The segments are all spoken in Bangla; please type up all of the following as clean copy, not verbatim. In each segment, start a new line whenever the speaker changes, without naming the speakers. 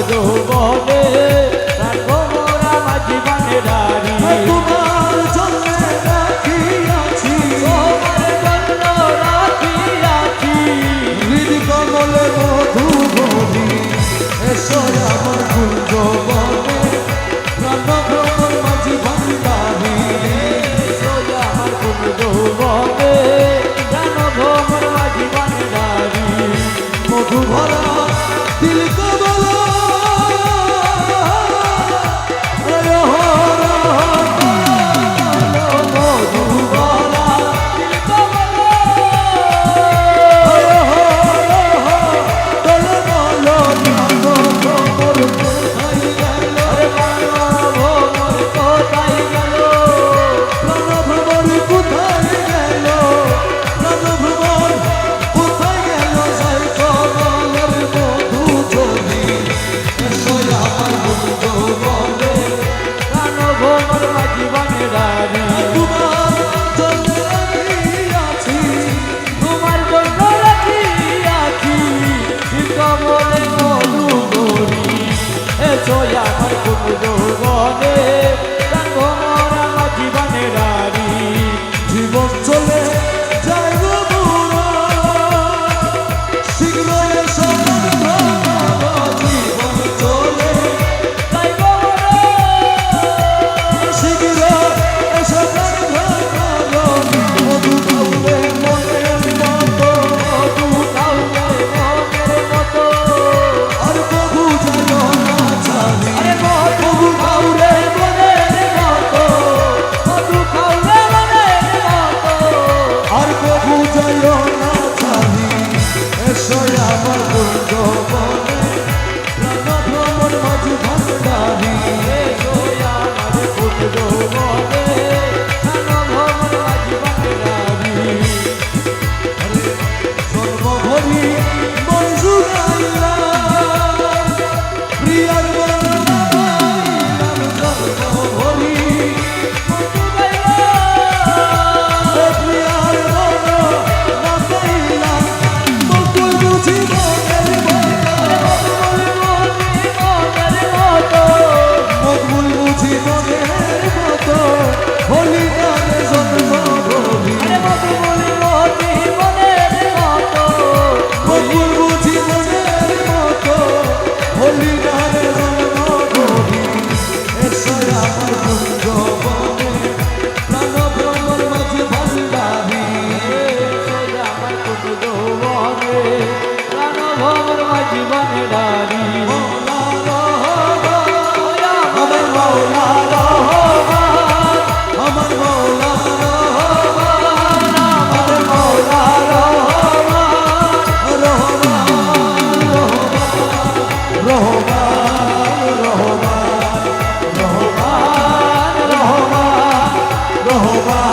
যৌবনে রাখো মোরা মাঝি বানে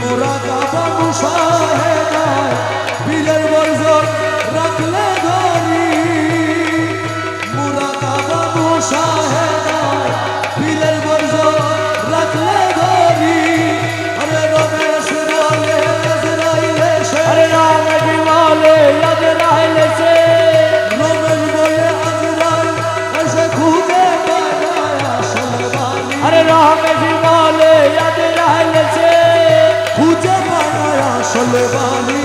মোরা কাবা মুশাহেদায় পীরের বর্জন রাখলে ধরি মোরা কাবা মুশাহেদায় পীরের বর্জন রাখলে ধরি আরে রমেশ বলে আজরাইলে সে
আরে রমেশ বলে আজরাইলে সে
রমেশ বলে আজরাইল এসে খুঁজে পায় না আসল বাণী
আরে রমেশ বলে আজরাইলে সে
খুঁজে পায় না আসল বাণী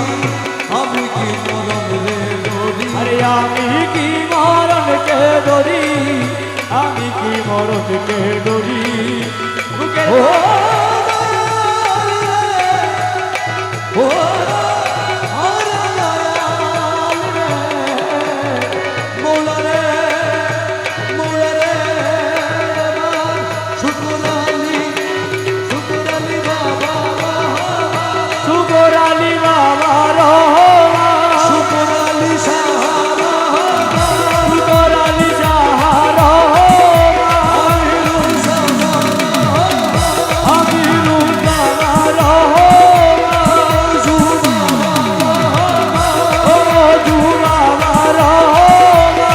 আমি কি মরণ রে ধরি
আরে আমি কি মরণকে ধরি আমি কি মরণকে ধরি বুকের
ও ও আরে দয়াল রে মৌলা রে এবার শুকর আলী বাবা
শুকর আলী বাবা রহমান
শুকর আলী সাহারা
শুকর আলী শাহ রহমান আমিরুল বাবা রহমান ও মধু বাবা রহমান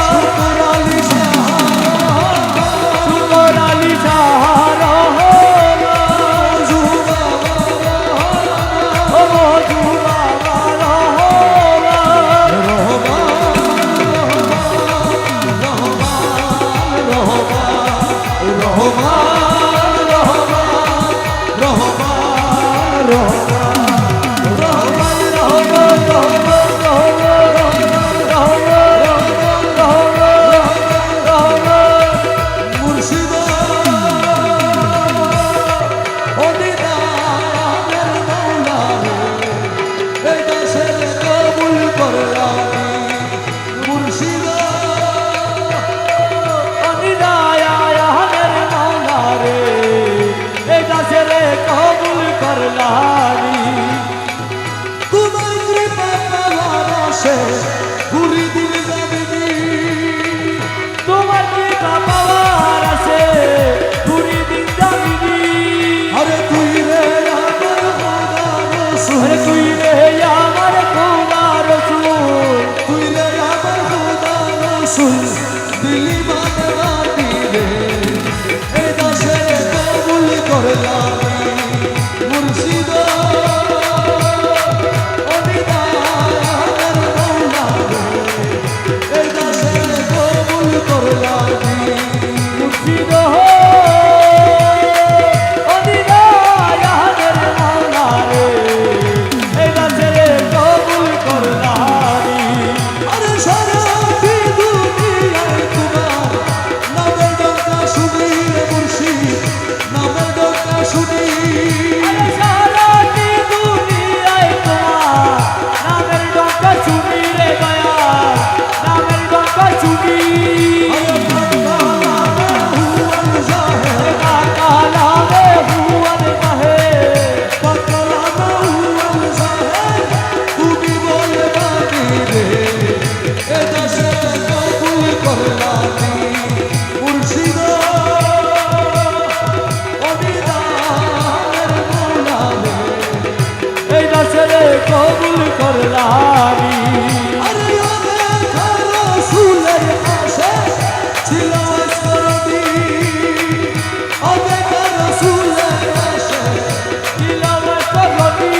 শুকর আলী শাহ রহমান ও মধু বাবা রহমান কবুল করলানি
তোমার কৃপা পাওয়ার আশে ঘুরি দিল যাবি
তোমার কৃপা পাওয়ার আছে ঘুরি দিন যাবিনি
আরে তুই রে আমার খোদা রসুল
আরে তুই রে আমার খোদা রসুল
তুই রে আমার খোদা রসুল দিলি মানে বাতি রে এই দাসে কবুল করলাম মুর্শিদ এই দাসে কবুল করলাম
মুর্শিদ অনিদায়ানের মাওলা রে এই দাসের কবুল করলানি
আরে সারা দুনিয়ায় তোমার নামের ডঙ্কা শুনি রে মুর্শিদ নামের ডঙ্কা শুনি
আরে সারাটি দুনিয়ায় তোমার নামের ডঙ্কা শুনি রে দয়াল নামের ডঙ্কা শুনি
আরে
কালা রে হুয়ান কাহে
পাকালামা হুয়াল জাহেদ তুমি বলে বাতি রে এ দাসে কবুল করলানি মুর্শিদ অনিদানের মৌলা রে
এই দাসের কবুল করলানি
আরে দেখা রসুলের আশে ছিল আসরদি দেখা রসুলের আশে
তিলাওয়াত করবি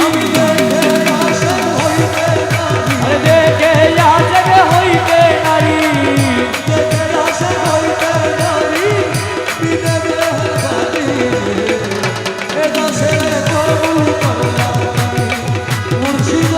আমি দেখে আশে হইতে নারী
আরে দেখে আজকে হইতে নারী
দেখে আশে হইতে নারী বিনে মেহরবানি এ দাসে কবুল করলাম মুর্শিদ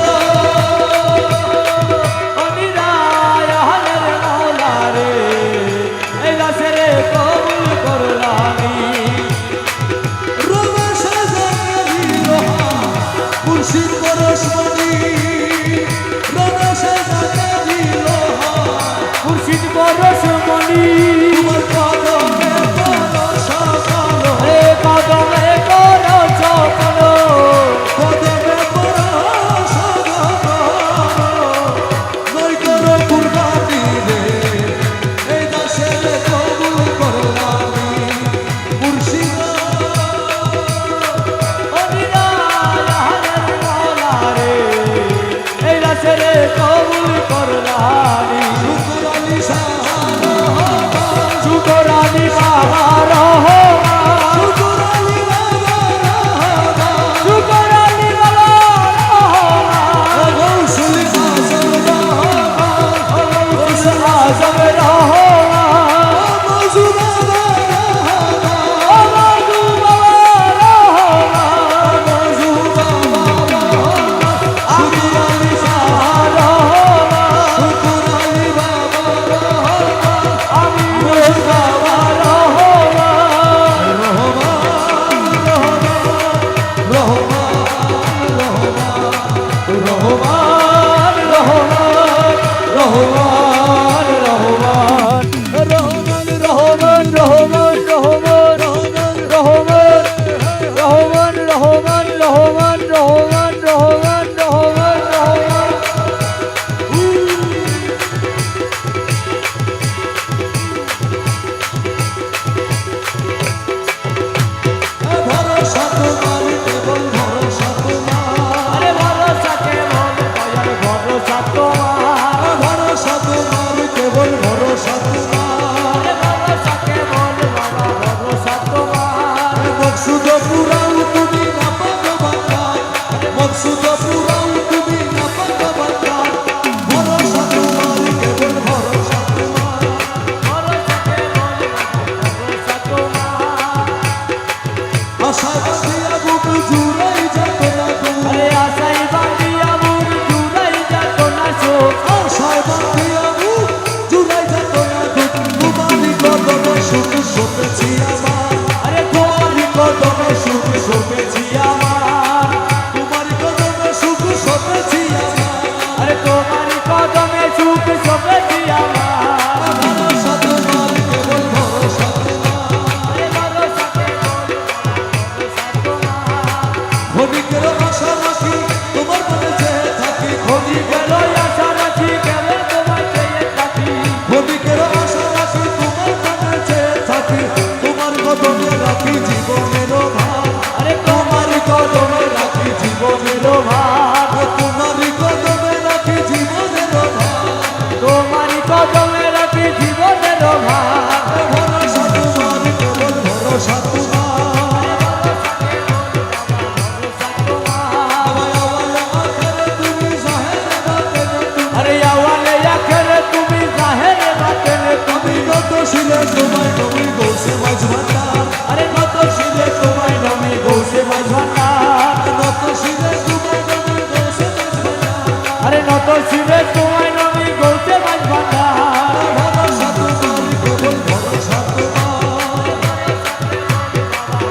আরে নত শিবে তোমায় নবী গৌসে মাঝ ভান্ডার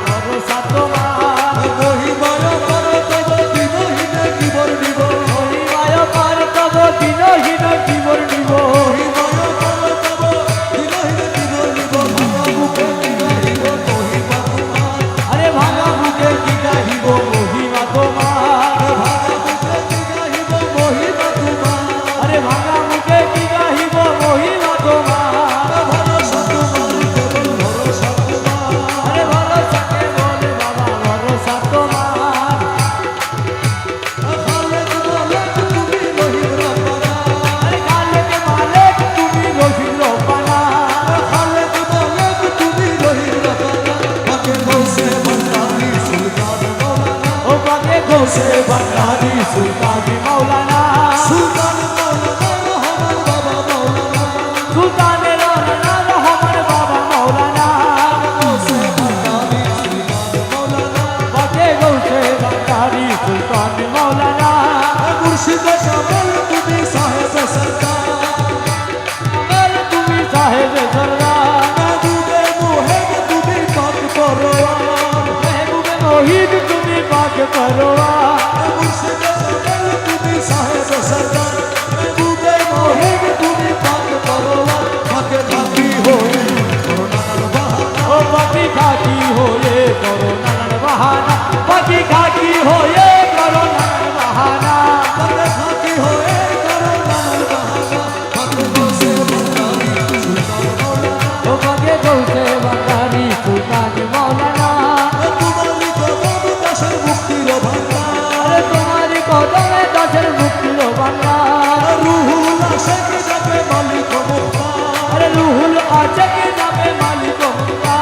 ভরসা তোমার মহিমায় পার তব দিনহীন জীবন নিব আরে ভাঙা বুকে কি গাহিব মহিমা তোমার আরে ভাঙা মুখে কি গাহিব মহিমা তোমার আরে ভরসাকে বলে বাবা ভরসা তোমার আরে খালেক মালেক তুমি রহিম রব্বানা ও পাকে গৌসে বান্দারি সুলতান মাওলানা সুলতানের রানা রহমান বাবা মাওলানা পাকে গৌসে বান্দারি সুলতান মাওলানা আবার তুমি সাহেব সরদার মেহবুবে মহিদ তুমি পাক করোয়া ও পাখি খাকি হয়ে করো নানান বাহানা পাখি খাকি হয়ে করো নানান বাহানা ও পাকে গৌসে বান্দারি সুলতান মাওলানা আরে তোমারি কদমে দাসের মুক্তির ভান্ডার আরে রুহুল আছে কি যাবে মালিক মুক্তা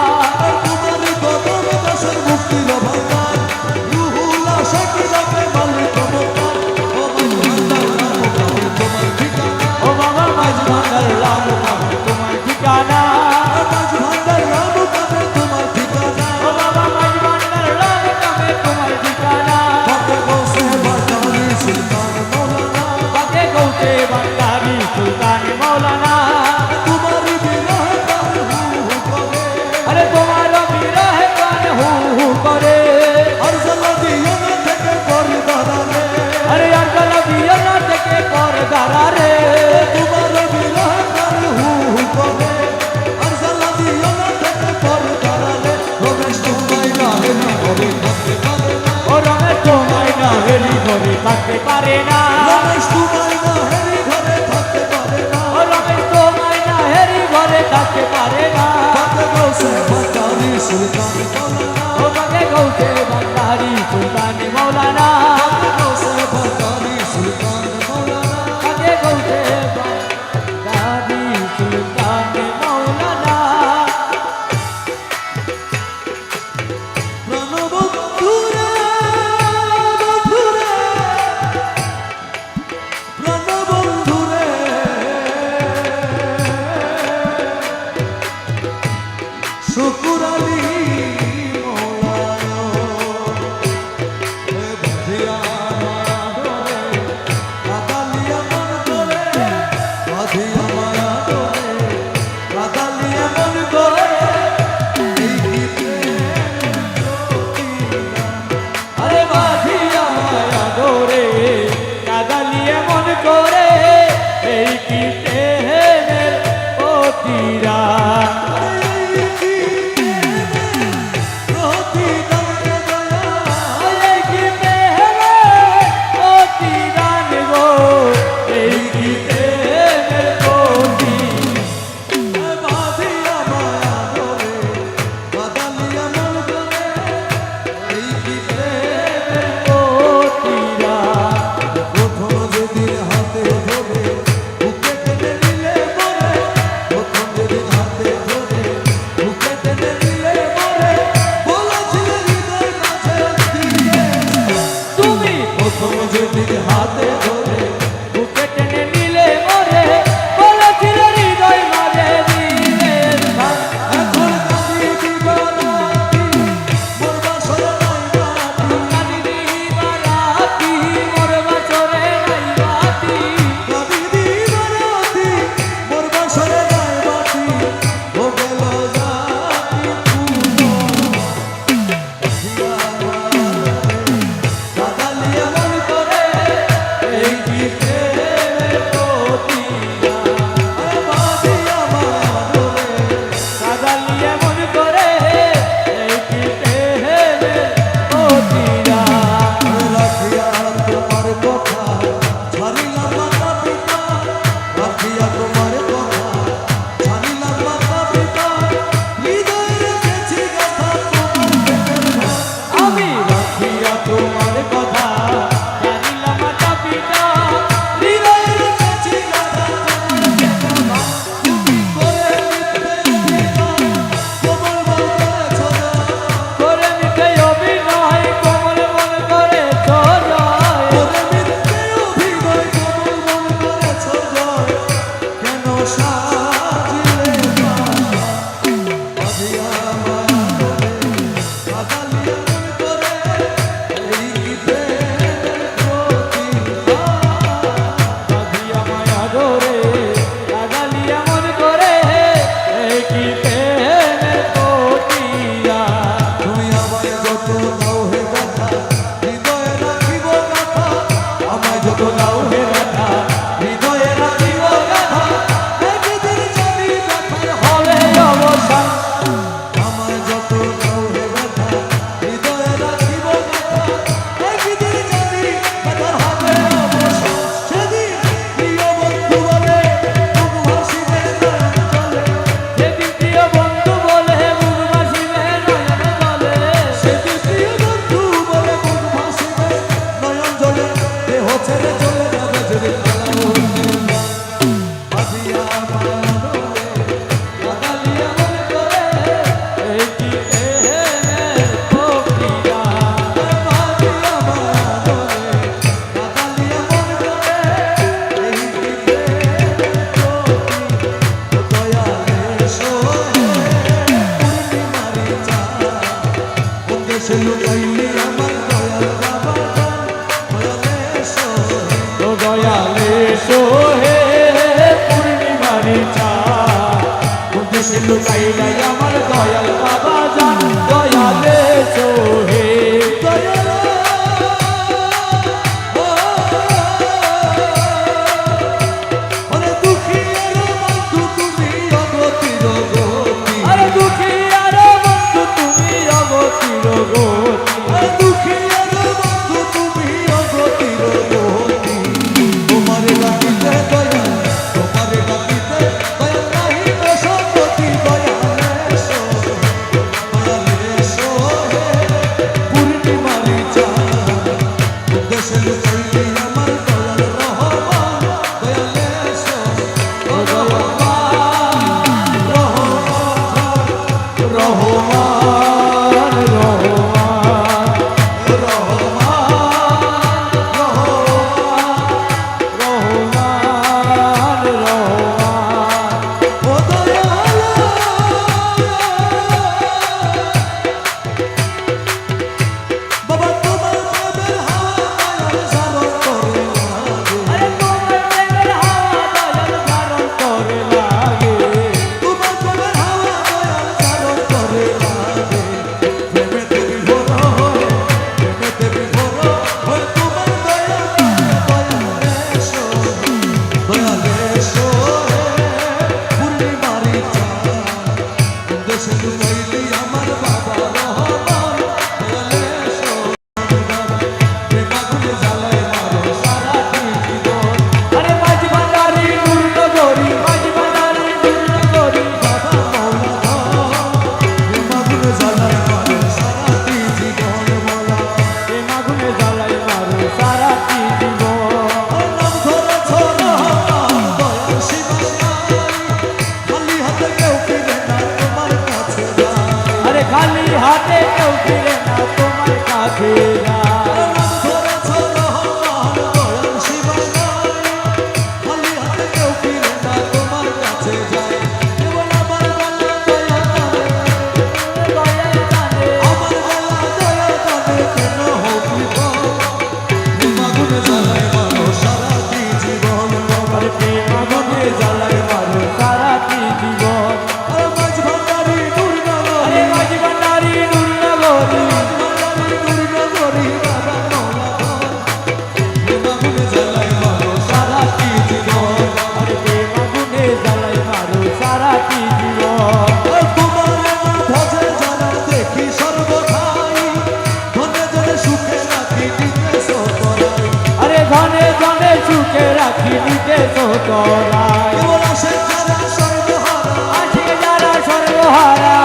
ও বাবা মাঝ ভান্ডার রাম নাম তোমার ঠিকানা ও বাবা মাঝ ভান্ডার রাম নামে তোমার ঠিকানা পাকে গৌসে বান্দারি সুলতান মাওলানা আরে তোমার বিরহে প্রাণ হু হু করে আরে আজকাল বিয়না থেকে পর দাঁড়ারে ও রমেশ তোমায় না হেলি ঘরে থাকতে পারে না ও রমেশ তোমায় না হেরি ঘরে থাকতে পারে না ও পাকে গৌসে বান্দারি সুলতান মাওলানা পাকে গৌসে বান্দারি সুলতান মাওলানা
শুকুর আলী
আরে বাঁধিয়া মায়া ডোরে কাদালিয়ে মন করে এই কি প্রেমের অতিরা এই কি প্রেমের অতিরান গো এই কি প্রেমের অতি অতিরা তুমি
হাতে ধরে
বুকে টেনে নিলে মরে বলেছিলে হৃদয় মাঝে দিলে
এখন কাঁদি দিবারাতি মোর বাসর নাই মাটি
কাঁদি দিবারা লুকাইলাই আমার দয়াল বাবা জান দয়ালে সোহে আরে দুঃখী আর বন্ধু তুমি অগতির গতি খালি হাতে কেউ ফিরে না তোমার কাছে ধনে ধনে সুখে রাখি নিতে তোরাই আশিক যারা সর্বহারা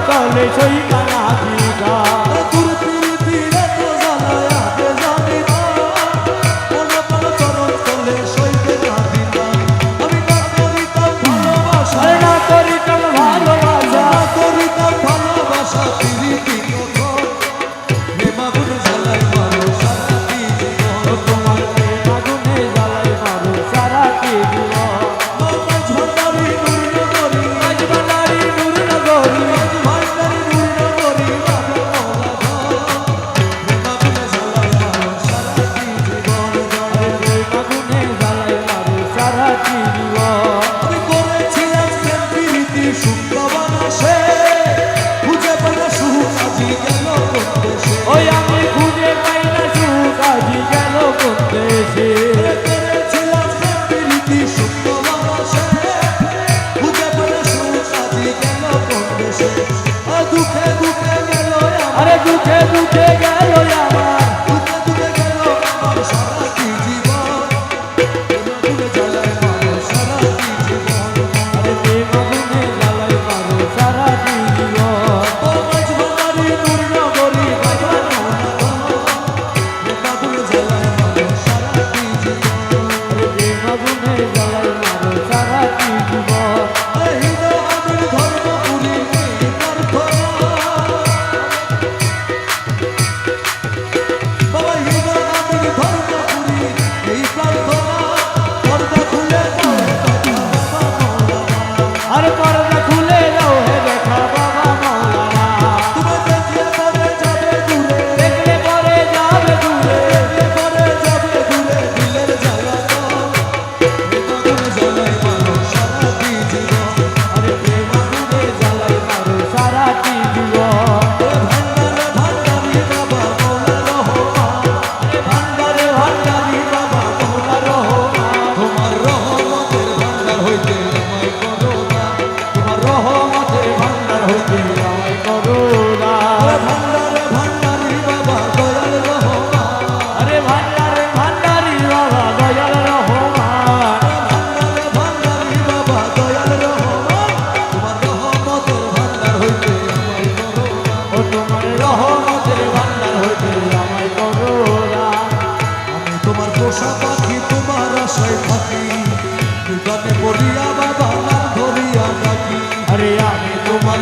কলে সই কানা দিদা
তোর পিরিতিরে তো জ্বালায় আগে জানি না মনে পড়ে চরণ তলে সইতে না দিনা আমি না করিতাম ভালোবাসা
আরে না করিতাম ভালোবাসা
না করিতাম ভালোবাসা পিরিতি কখন প্রেমাগুনে জ্বালায় মারো সারাটি জীবন
তোমার প্রেমাগুনে জ্বালাই মারো সারাটি জীবন
মাঝ ভান্ডারি নূর নগরী
আজ ভান্ডারি নূর নগরী ওই আমি খুঁজে পাই না সুখ আজি গেল কোন দেশে
দুঃখে দুঃখে গেল
আরে দুঃখে দুঃখে গেল আমার
দুঃখে দুঃখে গেল আমার সারাটি জীবন জ্বালায় মারো সারাটি জীবন
আরে প্রেমাগুনে জ্বালাই মারো সারাটি জীবন
ও মাঝ ভান্ডারি নূর নগরী বাজা প্রেমাগুনে জ্বালায় মারো সারাটি জীবন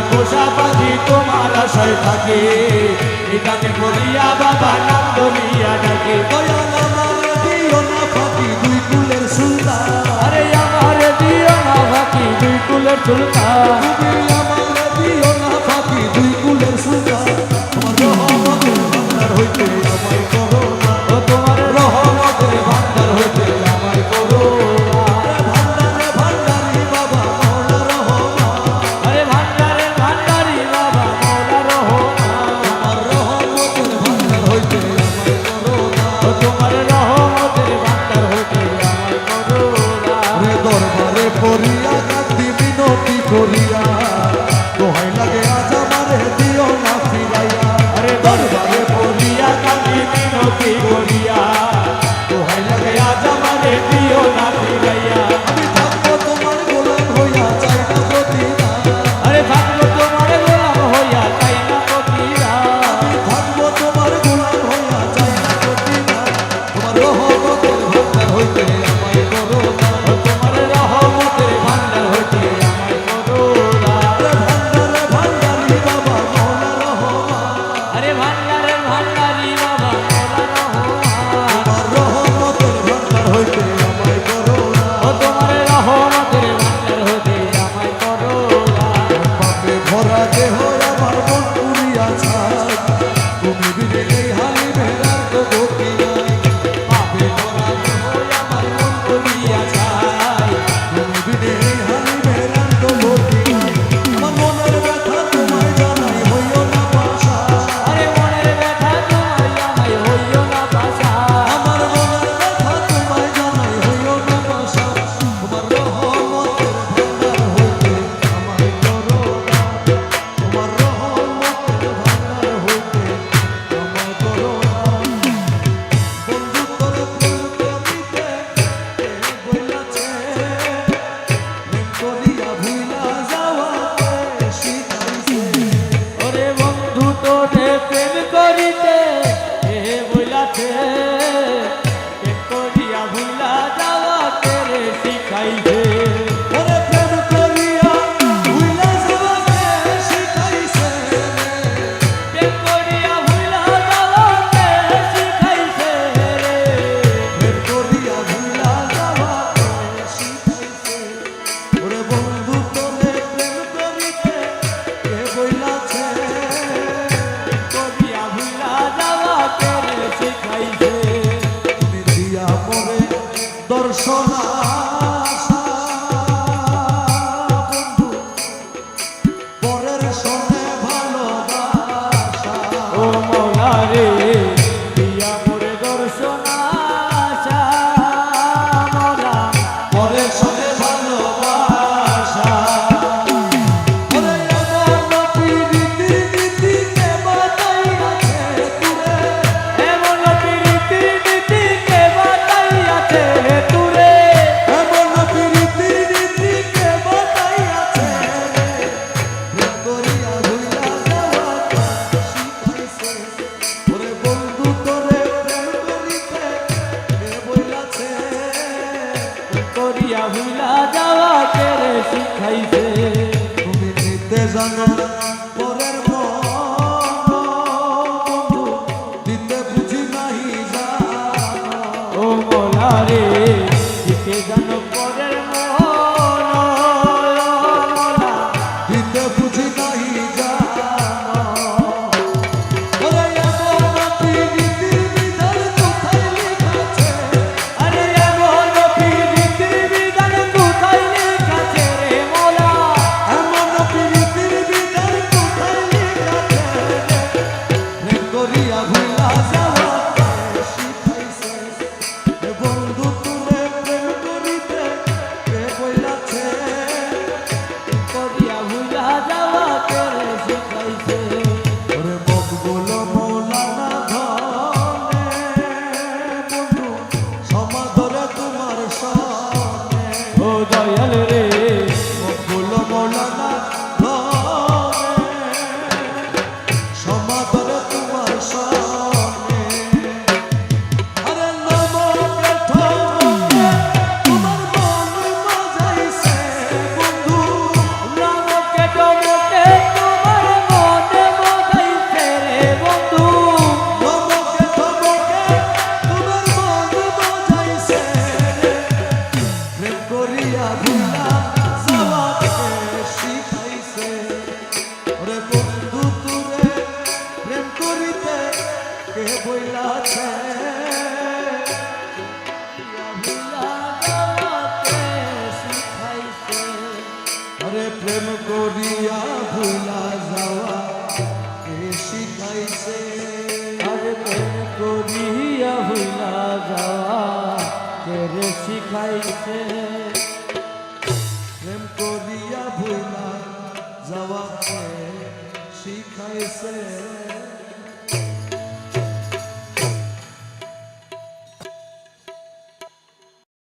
পোষা পাখি তোমার আশায় থাকে এখানে বলিয়া বাবা নাম ধরিয়া ডাকে
দয়াল আমারে দিও না ফাঁকি দুই কুলের সুলতান
আরে আমার দিও না বাকি দুই কুলের সুলতান
তুমি আমারে দিও না ফাঁকি দুই কুলের সুলতান তোমার রহমতের ভান্ডার হইতে আমায় করো না
ও তোমার
রহমতের ভান্ডার হইতে আমায় করো না ভান্ডারে ভান্ডারি বাবা মৌলা রহমান
আরে ভান্ডারের ভান্ডারি বাবা মৌলা রহমান
তোমার রহমতের ভান্ডার হইতে আমায় করো না
ও তোমার রহমতের ভান্ডার হইতে আমায় করো না
রে দরবারে পড়িয়া কান্দি মিনতি করিয়া দোহাই লাগে আজ আমারে দিও না ফিরাইয়া
আরে দরবারে পড়িয়া কান্দি মিনতি করিয়া
দোহাই লাগে
আজ আমারে দিও না ফিরাইয়া
আমি থাকবো তোমার গোলাম হইয়া চাই না প্রতিদান
আরে থাকবো তোমার গোলাম হইয়া তাই না প্রতিরা
আমি থাকবো তোমার গোলাম হইয়া চাই না প্রতিদান তোমার রহমতের ভান্ডার হইতে আমায় করো না
ও তোমার রহমতের ভান্ডার হইতে আমায় করো না
রে ভান্ডারে ভান্ডারি বাবা মৌলা রহমান
আরে ভান্ডারের ভান্ডারি বাবা মৌলা রহমান
তোমার রহমতের ভান্ডার হইতে আমায় করো না
ও তোমার রহমতের ভান্ডার হইতে আমায় করো না
পাপে ভরা দেহ আমার মন পুরিয়া ছাই তুমি বিনে এই হালি ভেড়ার তো গতি নাই পাপে ভরা দেহ আমার মন পুরিয়া ছাই তুমি বিনে এই হালি ভেড়ার তো গতি নাই আমার মনের ব্যথা তোমায় জানাই হইও না পাশা
আরে মনের ব্যথা তোমার জানাই হইও না পাশা
আমার মনের ব্যথা তোমায় জানাই হইও না পাশা তোমার রহমতের ভান্ডার হইতে আমায় করো না তোমার রহমতের ভান্ডার হইতে আমায় করো না বন্ধু তোরে প্রেম করিতে কে বইলাছে প্রেম করিয়া ভুইলা যাওয়াতে শিখাইছে
ওরে বন্ধু তোরে প্রেম করিতে এ বইলাছে প্রেম করিয়া ভুলা যাওয়া করে শিখাইছে
ওরে প্রেম করিয়া ভুইলা যাওয়াতে শিখাইছে
প্রেম করিয়া ভুলা যাওয়া করে শিখাইছে রে
প্রেম করিয়া ভুইলা যাওয়াতে শিখাইছে ওরে বন্ধু তোরে প্রেম করিতে কে বইলাছে
করিয়া ভুলা যাওয়া করে শিখাইছে
তুমি দিয়া মোরে দর্শন আশা বন্ধু পরের সনে ভালোবাসা
ও মৌলা রে দিয়া মোরে দর্শন আশা মৌলা
পরের সনে ভালোবাসা ওরে এমন প্রীতির নীতিকে বাতাইয়াছে তুরে
এমন প্রীতির নীতিকে বাতাইয়াছে তুরে
এমন প্রীতির নীতিকে বাতাইয়াছে প্রেম করিয়া ভুইলা যাওয়াতে শিখাইছে ওরে বন্ধু তোরে প্রেম করিতে কে বইলাছে
করিয়া ভুলা যাওয়া করে শিখাইছে
তুমি নিতে জানো পরের মন বন্ধু দিতে বুঝি নাহি জানো
ও মৌলা রে দিতে জানো পরের মন মৌলা
দিতে বুঝি নাহি জানো ওরে এমন প্রীতির বিধান কোথায় লেখাছে
আরে এমন প্রীতির বিধান কোথায় লেখাছে রে মৌলা
এমন প্রীতির বিধান ওরে বন্ধু তুরে প্রেম করিতে কে বইলাছে আরে প্রেম করিয়া ভুলা যাওয়া কে শিখাইছে
আরে প্রেম করিয়া হইলা যাওয়া কে রে শিখাইছে
প্রেম করিয়া ভুলা যাওয়া কে শিখাইছে